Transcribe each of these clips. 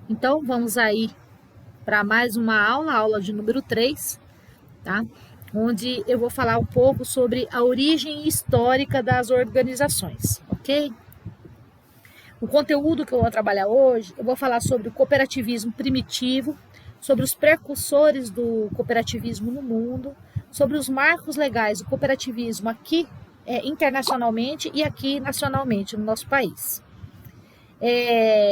Então, vamos aí para mais uma aula, aula de número 3, tá? Onde eu vou falar um pouco sobre a origem histórica das organizações, ok? O conteúdo que eu vou trabalhar hoje, eu vou falar sobre o cooperativismo primitivo, sobre os precursores do cooperativismo no mundo, sobre os marcos legais do cooperativismo aqui internacionalmente e aqui nacionalmente no nosso país.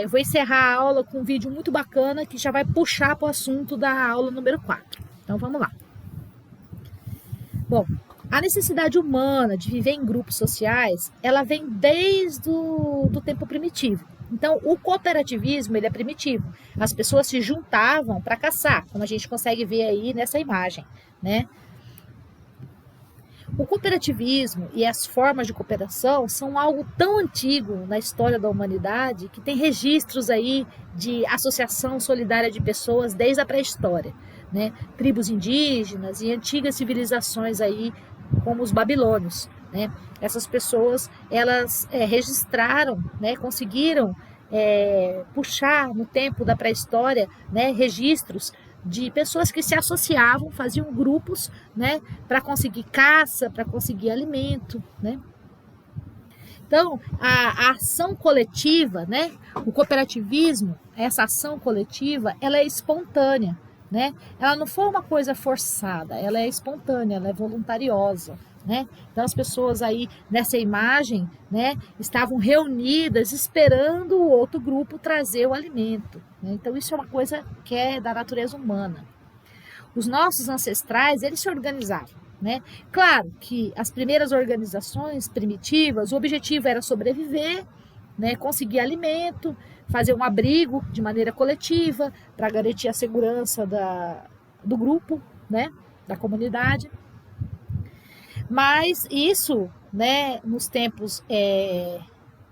Vou encerrar a aula com um vídeo muito bacana que já vai puxar para o assunto da aula número 4. Então vamos lá. Bom, a necessidade humana de viver em grupos sociais, ela vem desde do tempo primitivo. Então, o cooperativismo, ele é primitivo. As pessoas se juntavam para caçar, como a gente consegue ver aí nessa imagem, né? O cooperativismo e as formas de cooperação são algo tão antigo na história da humanidade que tem registros aí de associação solidária de pessoas desde a pré-história, né? Tribos indígenas e antigas civilizações aí, como os babilônios, né? Essas pessoas, elas registraram, né? Conseguiram puxar no tempo da pré-história, né? Registros de pessoas que se associavam, faziam grupos, né, para conseguir caça, para conseguir alimento, né? Então, a ação coletiva, né, o cooperativismo, essa ação coletiva, ela é espontânea, né? Ela não foi uma coisa forçada, ela é espontânea, ela é voluntariosa, né? Então as pessoas aí nessa imagem, né, estavam reunidas esperando o outro grupo trazer o alimento, né? Então isso é uma coisa que é da natureza humana. Os nossos ancestrais, eles se organizavam, né? Claro que as primeiras organizações primitivas, o objetivo era sobreviver, né, conseguir alimento, fazer um abrigo de maneira coletiva para garantir a segurança do grupo, né, da comunidade. Mas isso, né, nos tempos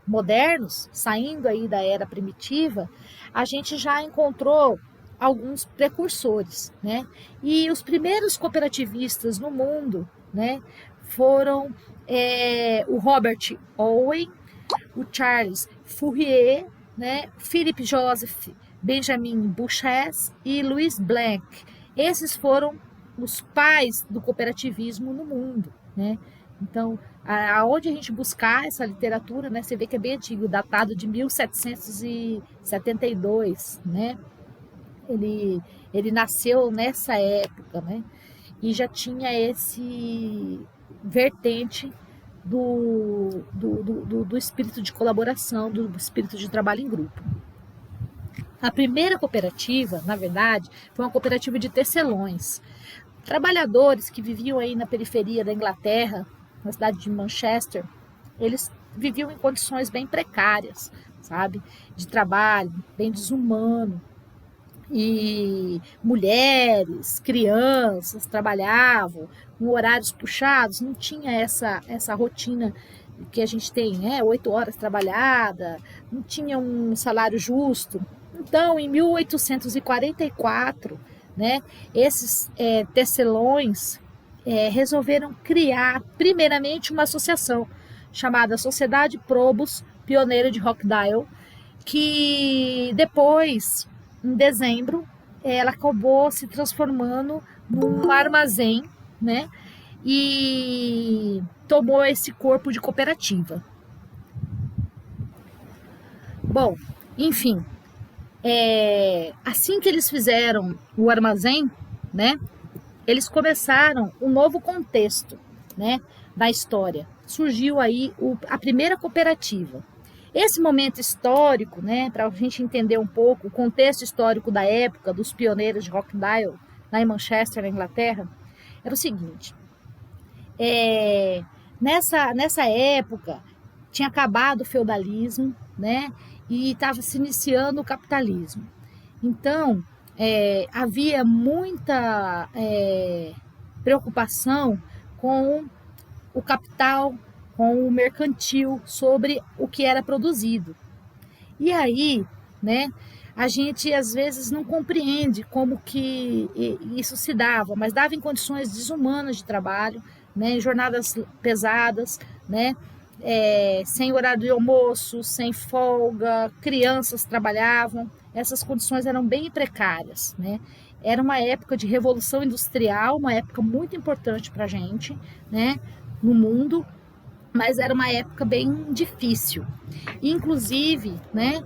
modernos, saindo aí da era primitiva, a gente já encontrou alguns precursores, né? E os primeiros cooperativistas no mundo, né, foram o Robert Owen, o Charles Fourier, né, Philip Joseph, Benjamin Buches e Louis Blanc. Esses foram os pais do cooperativismo no mundo, né? Então, aonde a gente buscar essa literatura, né, você vê que é bem antigo, datado de 1772, né? Ele nasceu nessa época, né? E já tinha esse vertente do espírito de colaboração, do espírito de trabalho em grupo. A primeira cooperativa, na verdade, foi uma cooperativa de tecelões. Trabalhadores que viviam aí na periferia da Inglaterra, na cidade de Manchester, eles viviam em condições bem precárias, sabe? De trabalho, bem desumano. E mulheres, crianças trabalhavam com horários puxados, não tinha essa rotina que a gente tem, né? 8 horas trabalhada, não tinha um salário justo. Então, em 1844, né, esses tecelões resolveram criar, primeiramente, uma associação chamada Sociedade Probus Pioneira de Rockdale, que depois, em dezembro, ela acabou se transformando num armazém, né? E tomou esse corpo de cooperativa. Bom, enfim, assim que eles fizeram o armazém, né? Eles começaram um novo contexto, né, da história. Surgiu aí a primeira cooperativa. Esse momento histórico, né, para a gente entender um pouco o contexto histórico da época dos pioneiros de Rockdale, lá em Manchester, na Inglaterra, era o seguinte: nessa época tinha acabado o feudalismo, né, e estava se iniciando o capitalismo. Então, havia muita preocupação com o capital, com o mercantil, sobre o que era produzido. E aí, né, a gente às vezes não compreende como que isso se dava, mas dava em condições desumanas de trabalho, né, em jornadas pesadas, né, sem horário de almoço, sem folga, crianças trabalhavam. essas condições eram bem precárias, né? Era uma época de revolução industrial, uma época muito importante para a gente, né, no mundo, mas era uma época bem difícil. Inclusive, né,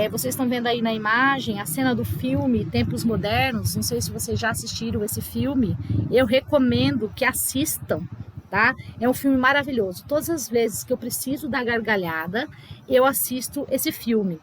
vocês estão vendo aí na imagem a cena do filme Tempos Modernos. Não sei se vocês já assistiram esse filme. Eu recomendo que assistam, tá? É um filme maravilhoso. Todas as vezes que eu preciso dar gargalhada, eu assisto esse filme.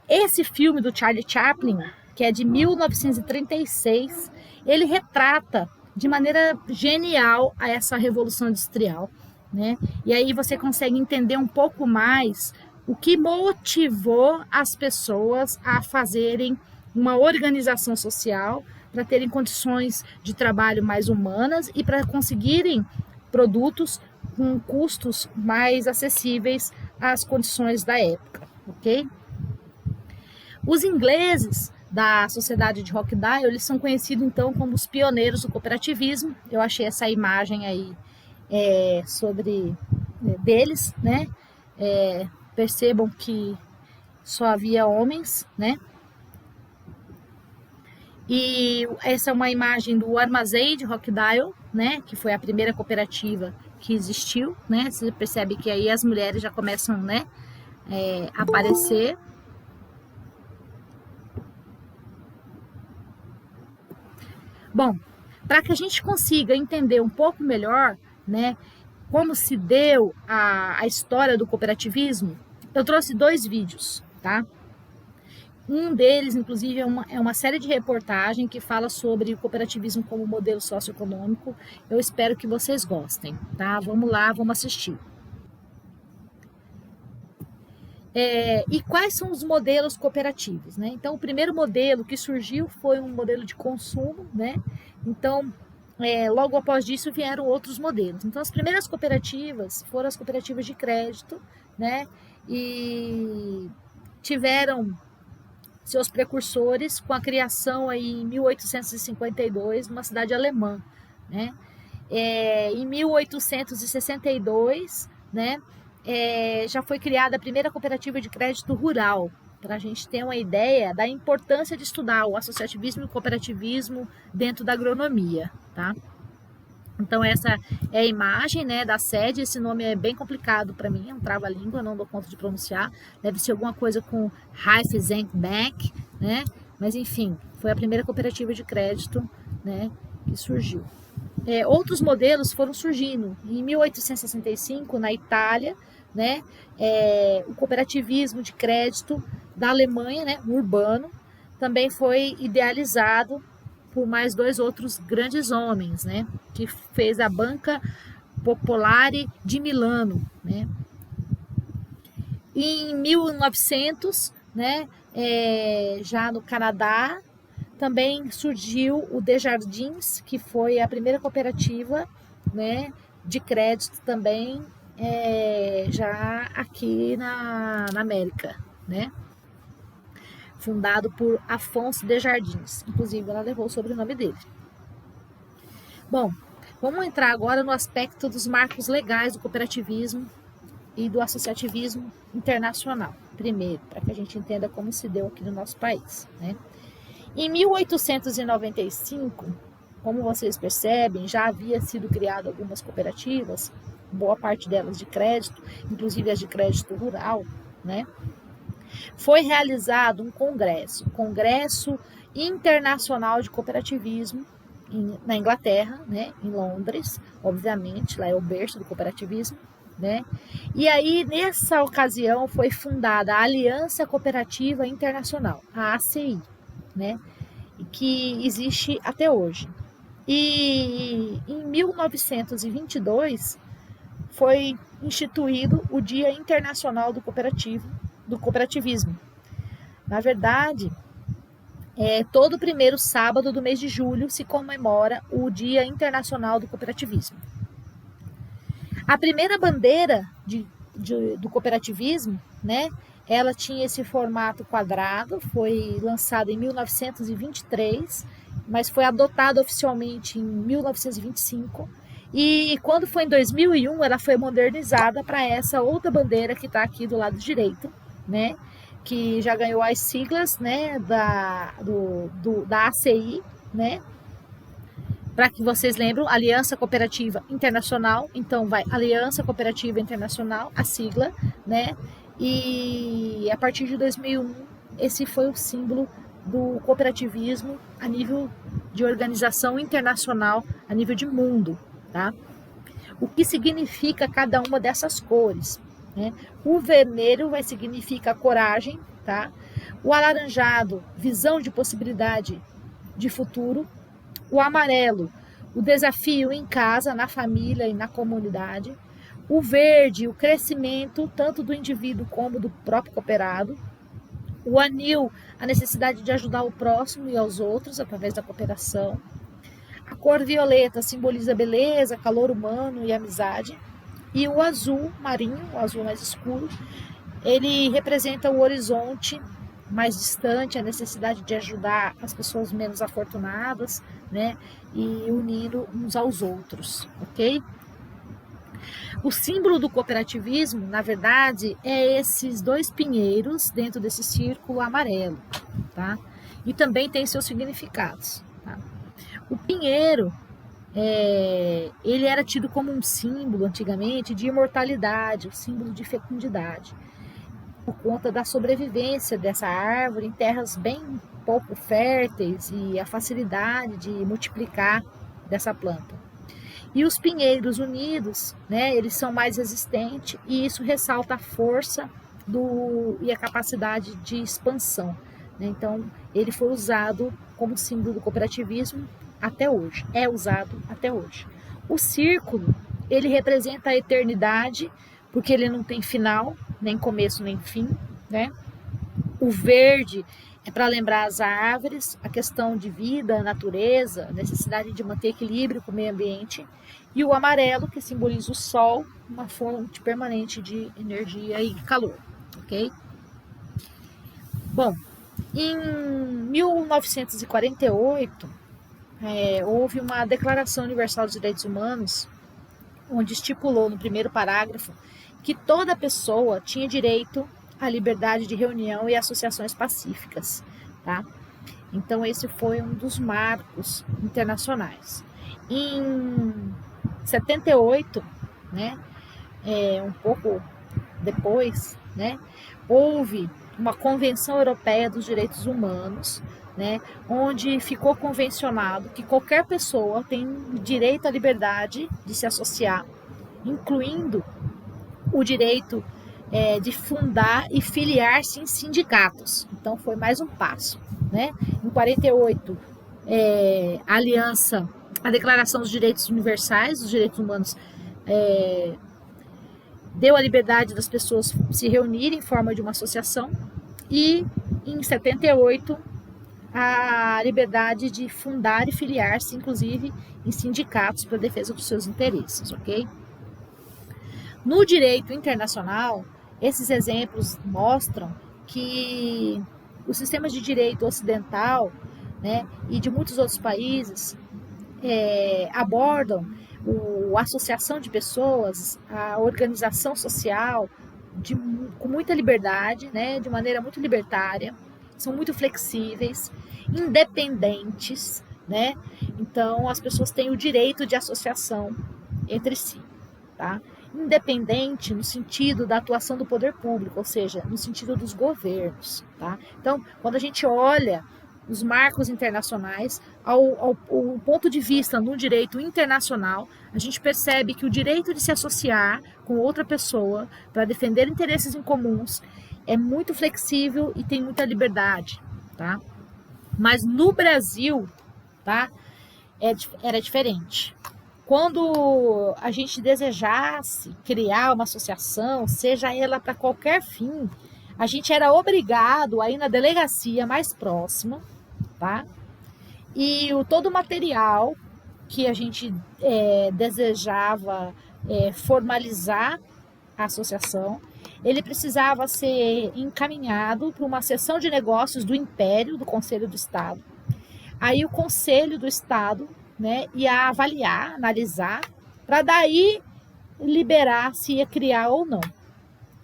Esse filme do Charlie Chaplin, que é de 1936, ele retrata de maneira genial essa revolução industrial, né? E aí você consegue entender um pouco mais o que motivou as pessoas a fazerem uma organização social para terem condições de trabalho mais humanas e para conseguirem produtos com custos mais acessíveis às condições da época, ok? Os ingleses da Sociedade de Rochdale, eles são conhecidos então como os pioneiros do cooperativismo. Eu achei essa imagem aí deles, né? Percebam que só havia homens, né? E essa é uma imagem do Armazém de Rochdale, né? Que foi a primeira cooperativa que existiu, né? Você percebe que aí as mulheres já começam, né, a aparecer. Bom, para que a gente consiga entender um pouco melhor, né, como se deu a história do cooperativismo, eu trouxe 2 vídeos, tá? Um deles, inclusive, é uma série de reportagem que fala sobre o cooperativismo como modelo socioeconômico. Eu espero que vocês gostem, tá? Vamos lá, vamos assistir. E quais são os modelos cooperativos, né? Então, o primeiro modelo que surgiu foi um modelo de consumo, né? Então, logo após isso vieram outros modelos. Então, as primeiras cooperativas foram as cooperativas de crédito, né? E tiveram seus precursores com a criação aí em 1852 numa cidade alemã, né? Em 1862, né, já foi criada a primeira cooperativa de crédito rural, para a gente ter uma ideia da importância de estudar o associativismo e o cooperativismo dentro da agronomia, tá? Então essa é a imagem, né, da sede. Esse nome é bem complicado para mim, é um trava-língua, não dou conta de pronunciar. Deve ser alguma coisa com Raiffeisenbank, né? Mas enfim, foi a primeira cooperativa de crédito, né, que surgiu. Outros modelos foram surgindo. Em 1865, na Itália, né, o cooperativismo de crédito da Alemanha, né, urbano, também foi idealizado por mais 2 outros grandes homens, né, que fez a Banca Popolare de Milano, né. Em 1900, né, já no Canadá, também surgiu o Desjardins, que foi a primeira cooperativa, né, de crédito também, já aqui na América, né, fundado por Afonso Desjardins. Inclusive, ela levou o sobrenome dele. Bom, vamos entrar agora no aspecto dos marcos legais do cooperativismo e do associativismo internacional, primeiro, para que a gente entenda como se deu aqui no nosso país, né? Em 1895, como vocês percebem, já havia sido criado algumas cooperativas, boa parte delas de crédito, inclusive as de crédito rural, né? Foi realizado um Congresso Internacional de Cooperativismo na Inglaterra, né, em Londres, obviamente, lá é o berço do cooperativismo, né? E aí, nessa ocasião, foi fundada a Aliança Cooperativa Internacional, a ACI, né, que existe até hoje. E em 1922 foi instituído o Dia Internacional do Cooperativismo. Na verdade, todo primeiro sábado do mês de julho se comemora o Dia Internacional do Cooperativismo. A primeira bandeira do cooperativismo, né, ela tinha esse formato quadrado, foi lançada em 1923, mas foi adotada oficialmente em 1925. E quando foi em 2001, ela foi modernizada para essa outra bandeira que está aqui do lado direito, né, que já ganhou as siglas, né, da ACI, né, para que vocês lembram, Aliança Cooperativa Internacional. Então vai Aliança Cooperativa Internacional, a sigla, né, e a partir de 2001, esse foi o símbolo do cooperativismo a nível de organização internacional, a nível de mundo, tá? O que significa cada uma dessas cores, né? O vermelho vai significar coragem, tá? O alaranjado, visão de possibilidade de futuro. O amarelo, o desafio em casa, na família e na comunidade. O verde, o crescimento tanto do indivíduo como do próprio cooperado. O anil, a necessidade de ajudar o próximo e aos outros através da cooperação. A cor violeta simboliza beleza, calor humano e amizade. E o azul marinho, o azul mais escuro, ele representa o horizonte mais distante, a necessidade de ajudar as pessoas menos afortunadas, né? E unindo uns aos outros, ok? O símbolo do cooperativismo, na verdade, é esses dois pinheiros dentro desse círculo amarelo, tá? E também tem seus significados, tá? O pinheiro, ele era tido como um símbolo antigamente de imortalidade, um símbolo de fecundidade, por conta da sobrevivência dessa árvore em terras bem pouco férteis e a facilidade de multiplicar dessa planta. E os pinheiros unidos, né, eles são mais resistentes e isso ressalta a força e a capacidade de expansão, né? Então, ele foi usado como símbolo do cooperativismo até hoje, é usado até hoje. O círculo, ele representa a eternidade, porque ele não tem final, nem começo nem fim, né? O verde é para lembrar as árvores, a questão de vida, natureza, a necessidade de manter equilíbrio com o meio ambiente. E o amarelo, que simboliza o sol, uma fonte permanente de energia e calor, ok? Bom, em 1948, houve uma Declaração Universal dos Direitos Humanos, onde estipulou no primeiro parágrafo que toda pessoa tinha direito à liberdade de reunião e associações pacíficas, tá? Então esse foi um dos marcos internacionais. Em 78, né, um pouco depois, né, houve uma Convenção Europeia dos Direitos Humanos, né, onde ficou convencionado que qualquer pessoa tem direito à liberdade de se associar, incluindo o direito de fundar e filiar-se em sindicatos. Então foi mais um passo, né? Em 48, a Declaração dos Direitos Universais, dos Direitos Humanos, deu a liberdade das pessoas se reunirem em forma de uma associação, e em 78 a liberdade de fundar e filiar-se, inclusive, em sindicatos para a defesa dos seus interesses, ok? No direito internacional, esses exemplos mostram que os sistemas de direito ocidental, né, e de muitos outros países abordam a associação de pessoas, a organização social com muita liberdade, né, de maneira muito libertária, são muito flexíveis, independentes, né? Então as pessoas têm o direito de associação entre si, tá? Independente no sentido da atuação do poder público, ou seja, no sentido dos governos, tá? Então, quando a gente olha os marcos internacionais, ao ponto de vista no direito internacional, a gente percebe que o direito de se associar com outra pessoa para defender interesses em comuns é muito flexível e tem muita liberdade, tá? Mas no Brasil, tá, era diferente. Quando a gente desejasse criar uma associação, seja ela para qualquer fim, a gente era obrigado a ir na delegacia mais próxima, tá? E todo o material que a gente desejava formalizar a associação, ele precisava ser encaminhado para uma seção de negócios do Império, do Conselho do Estado. Aí o Conselho do Estado, né, ia avaliar, analisar, para daí liberar se ia criar ou não.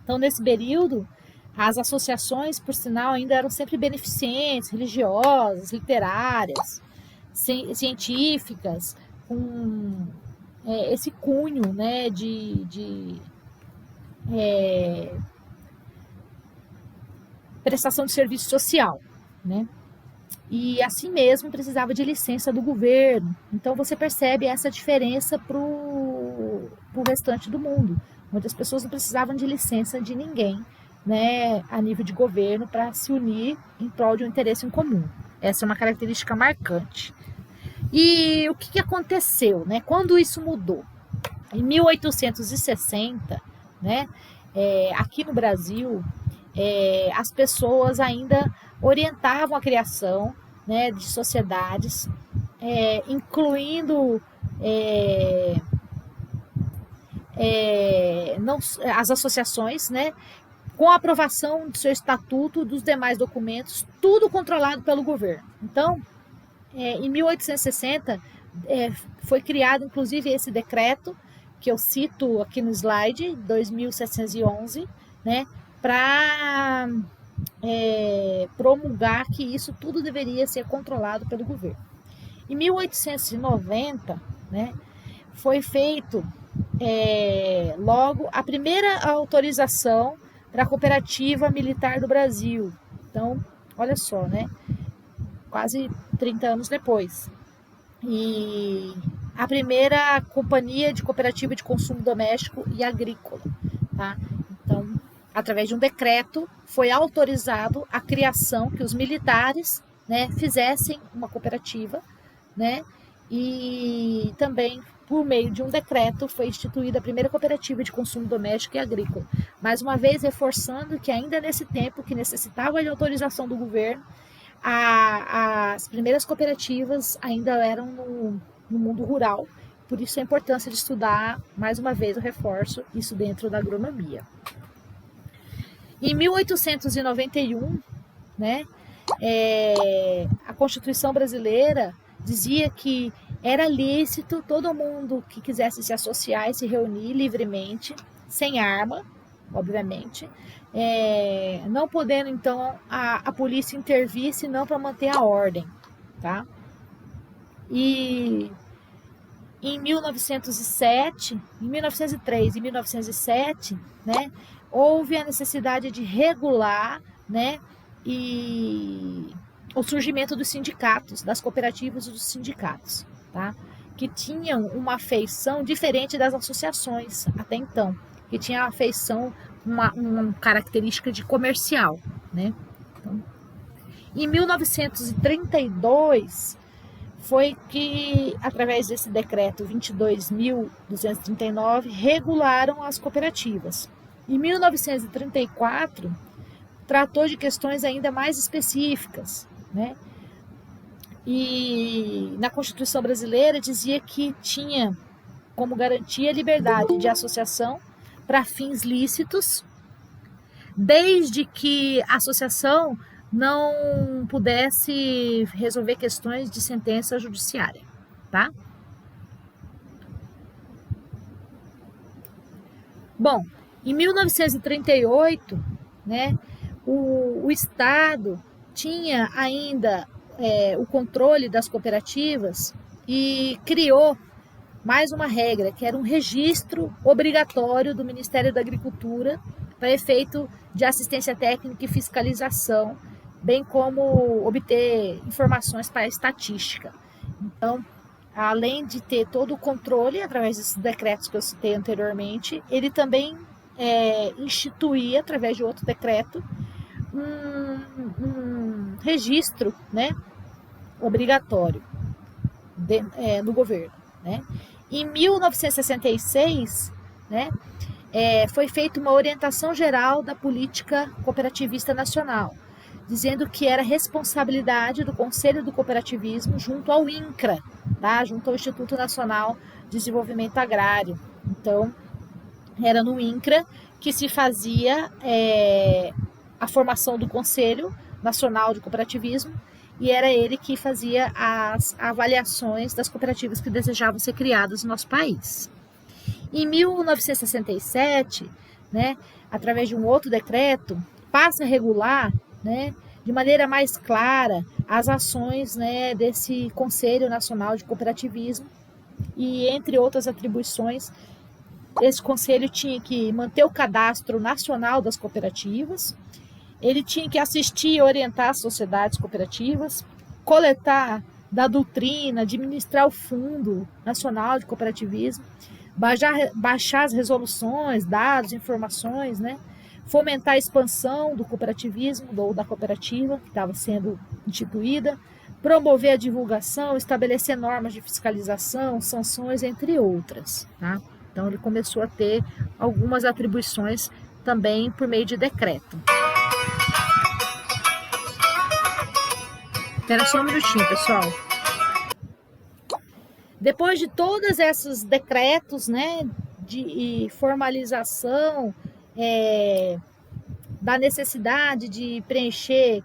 Então, nesse período, As associações, por sinal, ainda eram sempre beneficentes, religiosas, literárias, científicas, com esse cunho, né, de prestação de serviço social, né? E assim mesmo precisava de licença do governo. Então você percebe essa diferença para o restante do mundo. Muitas pessoas não precisavam de licença de ninguém, né, a nível de governo, para se unir em prol de um interesse em comum. Essa é uma característica marcante. E o que aconteceu, né? Quando isso mudou? Em 1860, né, aqui no Brasil, as pessoas ainda orientavam a criação, né, de sociedades, incluindo não, as associações, né, com a aprovação do seu estatuto, dos demais documentos, tudo controlado pelo governo. Então, em 1860, foi criado, inclusive, esse decreto, que eu cito aqui no slide, 2711, né, para promulgar que isso tudo deveria ser controlado pelo governo. Em 1890, né, foi feito logo a primeira autorização para a Cooperativa Militar do Brasil. Então, olha só, né, quase 30 anos depois. E a primeira companhia de cooperativa de consumo doméstico e agrícola, tá? Então, através de um decreto, foi autorizado a criação, que os militares, né, fizessem uma cooperativa, né? E também, por meio de um decreto, foi instituída a primeira cooperativa de consumo doméstico e agrícola. Mais uma vez, reforçando que ainda nesse tempo, que necessitava de autorização do governo, as primeiras cooperativas ainda eram no mundo rural. Por isso a importância de estudar, mais uma vez eu reforço, isso dentro da agronomia. Em 1891, né, a Constituição brasileira dizia que era lícito todo mundo que quisesse se associar e se reunir livremente, sem arma, obviamente, não podendo então a polícia intervir, senão para manter a ordem, tá? E em 1907, em 1903 e 1907, né, houve a necessidade de regular, né, e o surgimento dos sindicatos, das cooperativas e dos sindicatos, tá? Que tinham uma feição diferente das associações até então, que tinha a feição, uma característica de comercial, né? Então, em 1932 foi que, através desse decreto 22.239, regularam as cooperativas. Em 1934, tratou de questões ainda mais específicas, né? E na Constituição brasileira dizia que tinha como garantia a liberdade de associação para fins lícitos, desde que a associação não pudesse resolver questões de sentença judiciária, tá? Bom, em 1938, né, o Estado tinha ainda o controle das cooperativas e criou mais uma regra, que era um registro obrigatório do Ministério da Agricultura para efeito de assistência técnica e fiscalização, bem como obter informações para a estatística. Então, além de ter todo o controle, através desses decretos que eu citei anteriormente, ele também instituía, através de outro decreto, um registro, né, obrigatório no governo, né? Em 1966, né, foi feita uma orientação geral da política cooperativista nacional, dizendo que era responsabilidade do Conselho do Cooperativismo junto ao INCRA, tá? Junto ao Instituto Nacional de Desenvolvimento Agrário. Então, era no INCRA que se fazia a formação do Conselho Nacional de Cooperativismo, e era ele que fazia as avaliações das cooperativas que desejavam ser criadas no nosso país. Em 1967, né, através de um outro decreto, passa a regular, né, de maneira mais clara as ações, né, desse Conselho Nacional de Cooperativismo e, entre outras atribuições, esse conselho tinha que manter o cadastro nacional das cooperativas, ele tinha que assistir e orientar as sociedades cooperativas, coletar da doutrina, administrar o Fundo Nacional de Cooperativismo, baixar as resoluções, dados, informações, né? Fomentar a expansão do cooperativismo ou da cooperativa que estava sendo instituída, promover a divulgação, estabelecer normas de fiscalização, sanções, entre outras. Tá? Então ele começou a ter algumas atribuições também por meio de decreto. Espera só um minutinho, pessoal. Depois de todos esses decretos, né, de formalização da necessidade de preencher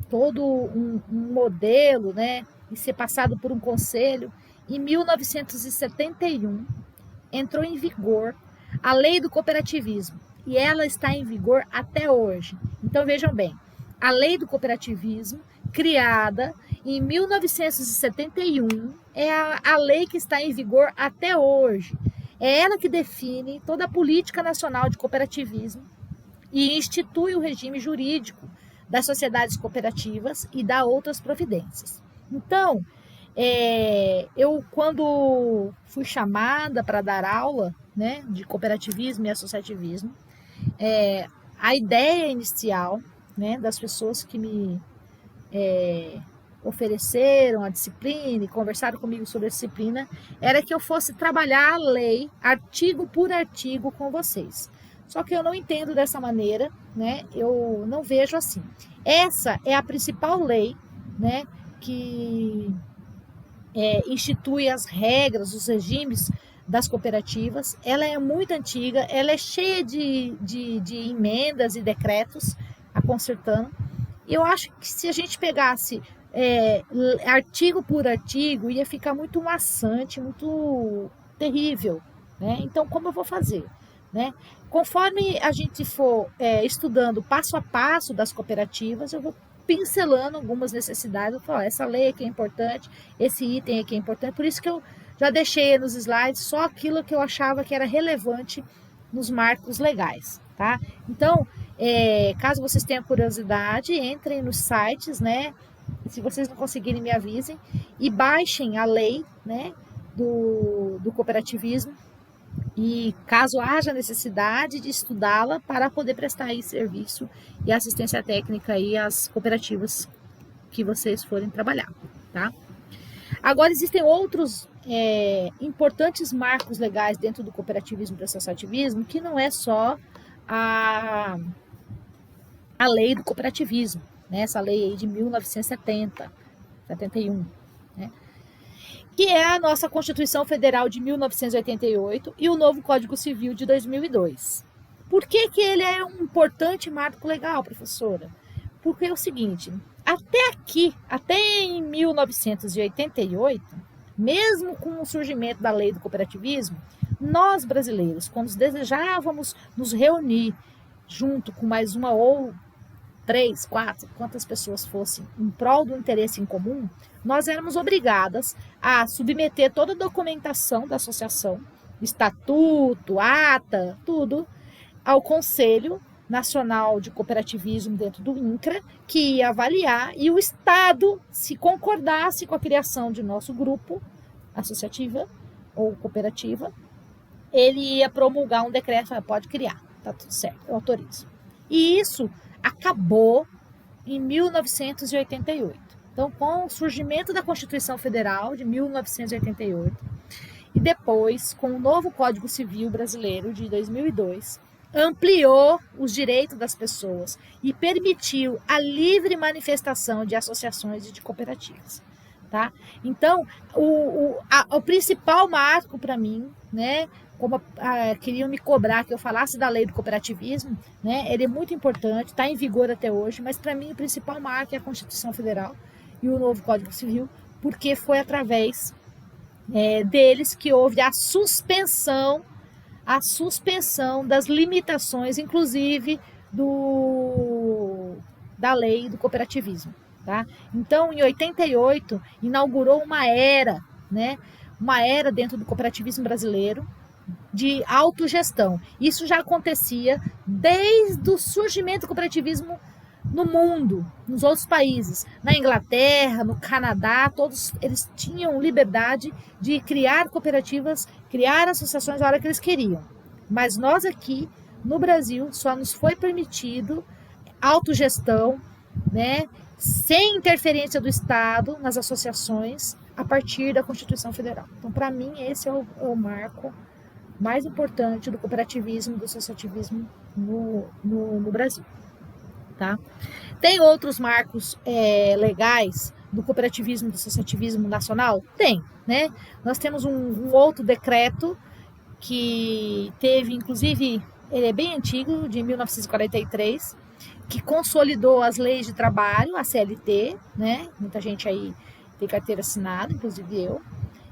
todo um modelo, né, e ser passado por um conselho, em 1971 entrou em vigor a Lei do Cooperativismo e ela está em vigor até hoje. Então vejam bem, a Lei do Cooperativismo, criada em 1971, é a lei que está em vigor até hoje. É ela que define toda a política nacional de cooperativismo e institui o regime jurídico das sociedades cooperativas e dá outras providências. Então, eu quando fui chamada para dar aula, né, de cooperativismo e associativismo, a ideia inicial, né, das pessoas que me ofereceram a disciplina e conversaram comigo sobre a disciplina, era que eu fosse trabalhar a lei, artigo por artigo, com vocês. Só que eu não entendo dessa maneira, né? Eu não vejo assim. Essa é a principal lei, né, que institui as regras, os regimes das cooperativas. Ela é muito antiga, ela é cheia de emendas e decretos a consertando. Eu acho que se a gente pegasse artigo por artigo, ia ficar muito maçante, muito terrível, né? Então, como eu vou fazer, né? Conforme a gente for estudando passo a passo das cooperativas, eu vou pincelando algumas necessidades. Eu falo, essa lei aqui é importante, esse item aqui é importante. Por isso que eu já deixei nos slides só aquilo que eu achava que era relevante nos marcos legais, tá? Então, caso vocês tenham curiosidade, entrem nos sites, né? Se vocês não conseguirem, me avisem e baixem a lei, né, do cooperativismo. E caso haja necessidade de estudá-la para poder prestar aí serviço e assistência técnica aí às cooperativas que vocês forem trabalhar, tá? Agora existem outros importantes marcos legais dentro do cooperativismo e do associativismo, que não é só a lei do cooperativismo, né? Essa lei aí de 1971, né? Que é a nossa Constituição Federal de 1988 e o novo Código Civil de 2002. Por que ele é um importante marco legal, professora? Porque é o seguinte, até em 1988, mesmo com o surgimento da lei do cooperativismo, nós brasileiros, quando desejávamos nos reunir junto com mais uma ou 3, 4, quantas pessoas fossem, em prol do interesse em comum, nós éramos obrigadas a submeter toda a documentação da associação, estatuto, ata, tudo, ao Conselho Nacional de Cooperativismo dentro do INCRA, que ia avaliar, e o Estado, se concordasse com a criação de nosso grupo associativa ou cooperativa, ele ia promulgar um decreto, pode criar, tá tudo certo, eu autorizo. E isso acabou em 1988. Então, com o surgimento da Constituição Federal de 1988 e depois com o novo Código Civil Brasileiro de 2002, ampliou os direitos das pessoas e permitiu a livre manifestação de associações e de cooperativas, tá? Então, o principal marco para mim, né, como queriam me cobrar que eu falasse da lei do cooperativismo, né? Ele é muito importante, está em vigor até hoje, mas para mim o principal marco é a Constituição Federal e o novo Código Civil, porque foi através deles que houve a suspensão das limitações, inclusive da lei do cooperativismo. Tá? Então, em 88, inaugurou uma era, né? Uma era dentro do cooperativismo brasileiro de autogestão. Isso já acontecia desde o surgimento do cooperativismo no mundo, nos outros países. Na Inglaterra, no Canadá, todos eles tinham liberdade de criar cooperativas, criar associações a hora que eles queriam. Mas nós aqui, no Brasil, só nos foi permitido autogestão, né, sem interferência do Estado nas associações, a partir da Constituição Federal. Então, para mim, esse é o marco mais importante do cooperativismo, do associativismo no Brasil. Tá? Tem outros marcos legais do cooperativismo e do associativismo nacional? Tem, né? Nós temos um outro decreto que teve, inclusive, ele é bem antigo, de 1943, que consolidou as leis de trabalho, a CLT, né? Muita gente aí tem carteira assinada, inclusive eu.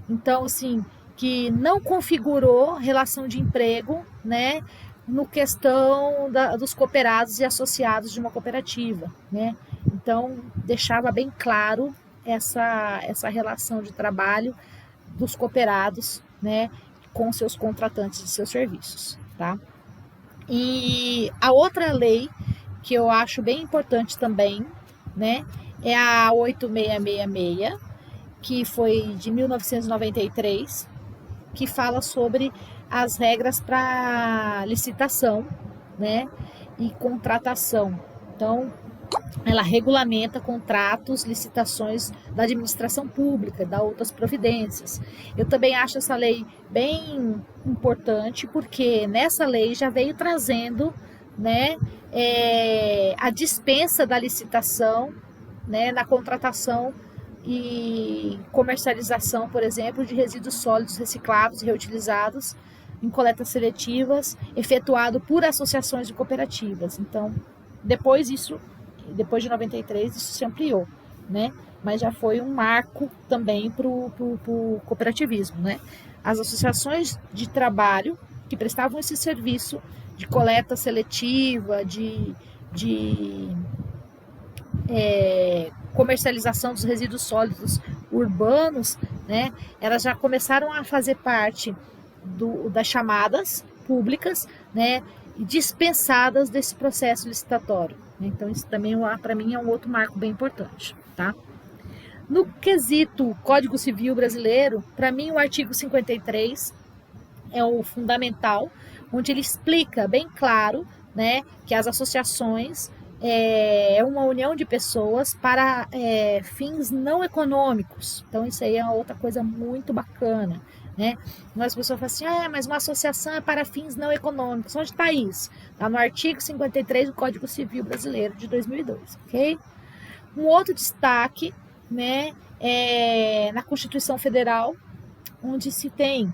Então, assim, que não configurou relação de emprego, né? No questão dos cooperados e associados de uma cooperativa, né? Então, deixava bem claro essa relação de trabalho dos cooperados, né? Com seus contratantes de seus serviços, tá? E a outra lei que eu acho bem importante também, né? É a 8666, que foi de 1993, que fala sobre as regras para licitação, né, e contratação. Então, ela regulamenta contratos, licitações da administração pública, dá outras providências. Eu também acho essa lei bem importante, porque nessa lei já veio trazendo, né, a dispensa da licitação, né, na contratação e comercialização, por exemplo, de resíduos sólidos recicláveis e reutilizados em coletas seletivas, efetuado por associações de cooperativas. Então, depois de 93, isso se ampliou, né? Mas já foi um marco também para o cooperativismo, né? As associações de trabalho que prestavam esse serviço de coleta seletiva, de comercialização dos resíduos sólidos urbanos, né? Elas já começaram a fazer parte das chamadas públicas, né? Dispensadas desse processo licitatório. Então, isso também, para mim, é um outro marco bem importante, tá? No quesito Código Civil Brasileiro, para mim, o artigo 53 é o fundamental, onde ele explica bem claro, né, que as associações é uma união de pessoas para fins não econômicos. Então, isso aí é outra coisa muito bacana, né? As pessoas falam assim, mas uma associação é para fins não econômicos. Onde está isso? Está no artigo 53 do Código Civil Brasileiro de 2002, ok? Um outro destaque, né, na Constituição Federal, onde se tem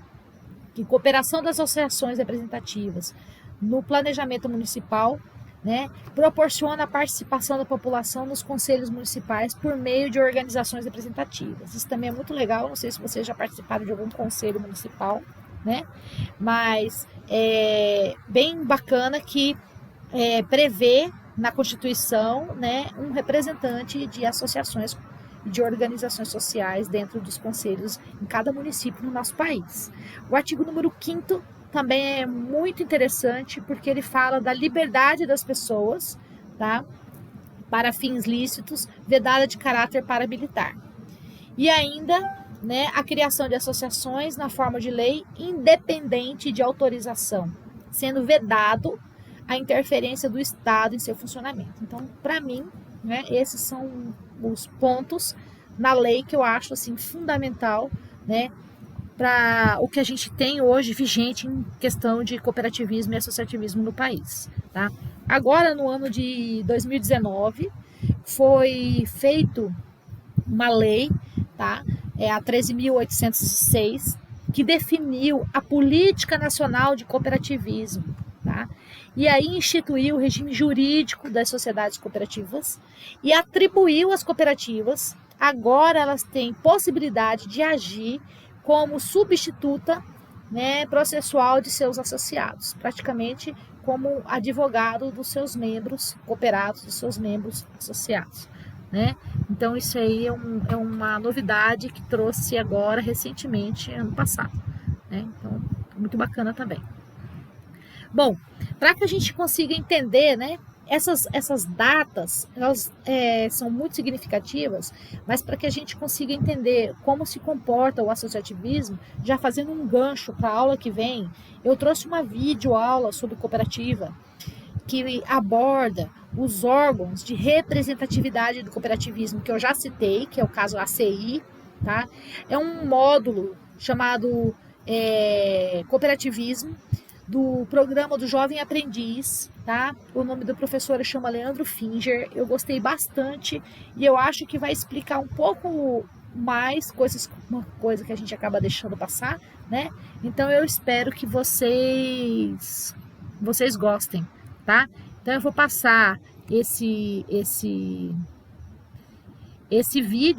que cooperação das associações representativas no planejamento municipal, né, proporciona a participação da população nos conselhos municipais por meio de organizações representativas. Isso também é muito legal, não sei se vocês já participaram de algum conselho municipal, né, mas é bem bacana que prevê na Constituição, né, um representante de associações e de organizações sociais dentro dos conselhos em cada município no nosso país. O artigo número 5º também é muito interessante, porque ele fala da liberdade das pessoas, tá, para fins lícitos, vedada de caráter paramilitar. E ainda, né, a criação de associações na forma de lei independente de autorização, sendo vedado a interferência do Estado em seu funcionamento. Então, para mim, né, esses são os pontos na lei que eu acho assim fundamental, né, para o que a gente tem hoje vigente em questão de cooperativismo e associativismo no país, tá? Agora, no ano de 2019, foi feito uma lei, tá? A 13.806, que definiu a Política Nacional de Cooperativismo, tá? E aí instituiu o regime jurídico das sociedades cooperativas e atribuiu às cooperativas, agora elas têm possibilidade de agir como substituta, né, processual de seus associados, praticamente como advogado dos seus membros cooperados, dos seus membros associados, né? Então isso aí é uma novidade que trouxe agora recentemente, ano passado, né? Então, muito bacana também. Bom, para que a gente consiga entender, né? Essas datas, elas são muito significativas, mas para que a gente consiga entender como se comporta o associativismo, já fazendo um gancho para a aula que vem, eu trouxe uma videoaula sobre cooperativa, que aborda os órgãos de representatividade do cooperativismo, que eu já citei, que é o caso ACI, tá? É um módulo chamado Cooperativismo, do programa do Jovem Aprendiz, tá? O nome do professor chama Leandro Finger. Eu gostei bastante e eu acho que vai explicar um pouco mais uma coisa que a gente acaba deixando passar, né? Então eu espero que vocês gostem, tá? Então eu vou passar esse vídeo